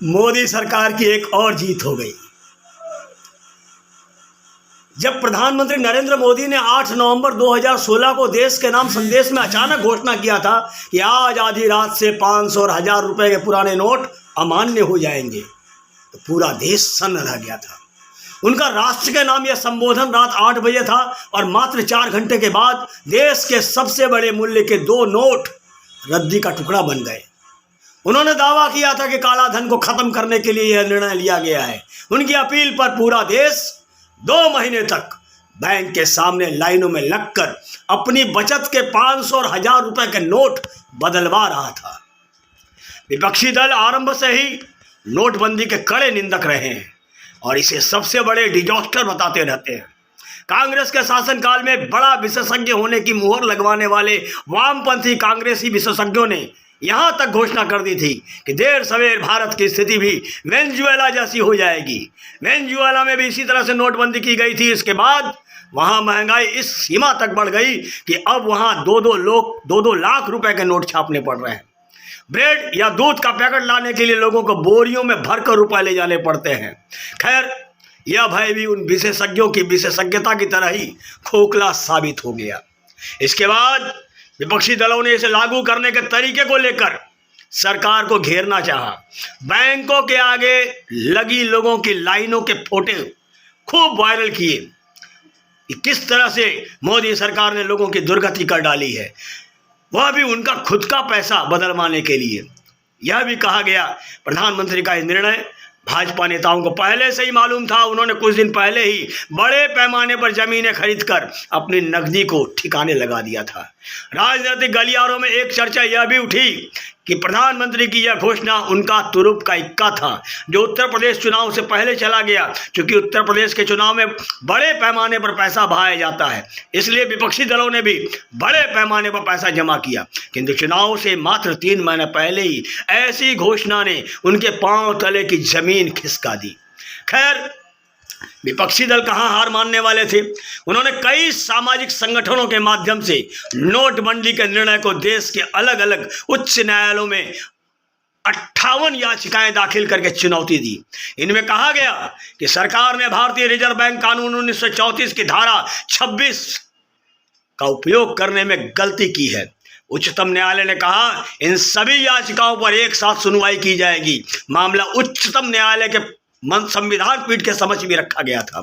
मोदी सरकार की एक और जीत हो गई। जब प्रधानमंत्री नरेंद्र मोदी ने 8 नवंबर 2016 को देश के नाम संदेश में अचानक घोषणा किया था कि आज आधी रात से 500 और 1000 रुपए के पुराने नोट अमान्य हो जाएंगे, तो पूरा देश सन्न रह गया था। उनका राष्ट्र के नाम यह संबोधन रात 8 बजे था और मात्र 4 घंटे के बाद देश के सबसे बड़े मूल्य के 2 नोट रद्दी का टुकड़ा बन गए। उन्होंने दावा किया था कि काला धन को खत्म करने के लिए यह निर्णय लिया गया है। उनकी अपील पर पूरा देश 2 महीने तक बैंक के सामने लाइनों में लगकर अपनी बचत के 500 और 1000 रुपए के नोट बदलवा रहा था। विपक्षी दल आरंभ से ही नोटबंदी के कड़े निंदक रहे हैं और इसे सबसे बड़े डिजास्टर बताते रहते हैं। कांग्रेस के शासनकाल में बड़ा विशेषज्ञ होने की मुहर लगवाने वाले वामपंथी कांग्रेसी विशेषज्ञों ने यहां तक घोषणा कर दी थी कि देर सवेर भारत की स्थिति भी वेनेजुएला जैसी हो जाएगी। वेनेजुएला में भी इसी तरह से नोटबंदी की गई थी। इसके बाद वहां महंगाई इस सीमा तक बढ़ गई कि अब वहां 2-2 लाख रुपए के नोट छापने पड़ रहे हैं। ब्रेड या दूध का पैकेट लाने के लिए लोगों को बोरियों में भरकर रुपए ले जाने पड़ते हैं। खैर, यह भय भी उन विशेषज्ञों की विशेषज्ञता की तरह ही खोखला साबित हो गया। इसके बाद विपक्षी दलों ने इसे लागू करने के तरीके को लेकर सरकार को घेरना चाहा। बैंकों के आगे लगी लोगों की लाइनों के फोटो खूब वायरल किए कि किस तरह से मोदी सरकार ने लोगों की दुर्गति कर डाली है, वह भी उनका खुद का पैसा बदलवाने के लिए। यह भी कहा गया प्रधानमंत्री का यह निर्णय भाजपा नेताओं को पहले से ही मालूम था। उन्होंने कुछ दिन पहले ही बड़े पैमाने पर जमीनें खरीदकर अपनी नकदी को ठिकाने लगा दिया था। राजनीतिक गलियारों में एक चर्चा यह भी उठी कि प्रधानमंत्री की यह घोषणा उनका तुरुप का इक्का था जो उत्तर प्रदेश चुनाव से पहले चला गया, क्योंकि उत्तर प्रदेश के चुनाव में बड़े पैमाने पर पैसा बहाया जाता है। इसलिए विपक्षी दलों ने भी बड़े पैमाने पर पैसा जमा किया, किंतु चुनाव से मात्र 3 महीने पहले ही ऐसी घोषणा ने उनके पांव तले की जमीन खिसका दी। खैर, विपक्षी दल कहां हार मानने वाले थे। उन्होंने कई सामाजिक संगठनों के माध्यम से नोटबंदी के निर्णय को देश के अलग अलग उच्च न्यायालयों में 58 याचिकाएं दाखिल करके चुनौती दी। इनमें कहा गया कि सरकार ने भारतीय रिजर्व बैंक कानून 1934 की धारा 26 का उपयोग करने में गलती की है। उच्चतम न्यायालय ने कहा इन सभी याचिकाओं पर एक साथ सुनवाई की जाएगी। मामला उच्चतम न्यायालय के संविधान पीठ के समक्ष भी रखा गया था।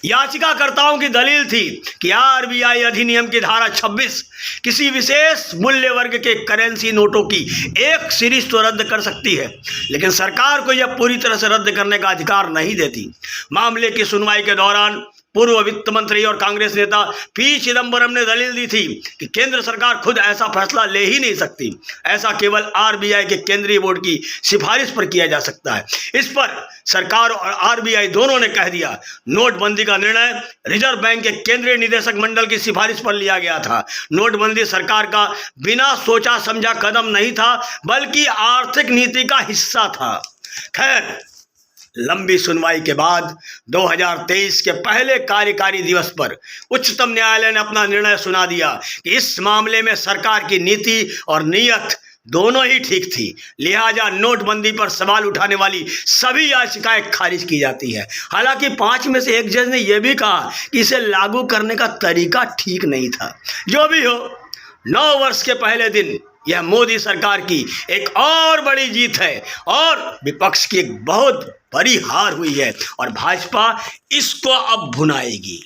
याचिकाकर्ताओं की दलील थी कि आरबीआई अधिनियम की धारा 26 किसी विशेष मूल्य वर्ग के करेंसी नोटों की एक सीरीज तो रद्द कर सकती है, लेकिन सरकार को यह पूरी तरह से रद्द करने का अधिकार नहीं देती। मामले की सुनवाई के दौरान पूर्व वित्त मंत्री और कांग्रेस नेता पी चिदंबरम ने दलील दी थी कि केंद्र सरकार खुद ऐसा फैसला ले ही नहीं सकती, ऐसा केवल आरबीआई के केंद्रीय बोर्ड की सिफारिश पर किया जा सकता है। इस पर सरकार और आरबीआई दोनों ने कह दिया नोटबंदी का निर्णय रिजर्व बैंक के केंद्रीय निदेशक मंडल की सिफारिश पर लिया गया था। नोटबंदी सरकार का बिना सोचा समझा कदम नहीं था, बल्कि आर्थिक नीति का हिस्सा था। खैर, लंबी सुनवाई के बाद 2023 के पहले कार्यकारी दिवस पर उच्चतम न्यायालय ने अपना निर्णय सुना दिया कि इस मामले में सरकार की नीति और नीयत दोनों ही ठीक थी, लिहाजा नोटबंदी पर सवाल उठाने वाली सभी याचिकाएं खारिज की जाती है। हालांकि 5 में से एक जज ने यह भी कहा कि इसे लागू करने का तरीका ठीक नहीं था। जो भी हो, 9 वर्ष के पहले दिन यह मोदी सरकार की एक और बड़ी जीत है और विपक्ष की एक बहुत बड़ी हार हुई है और भाजपा इसको अब भुनाएगी।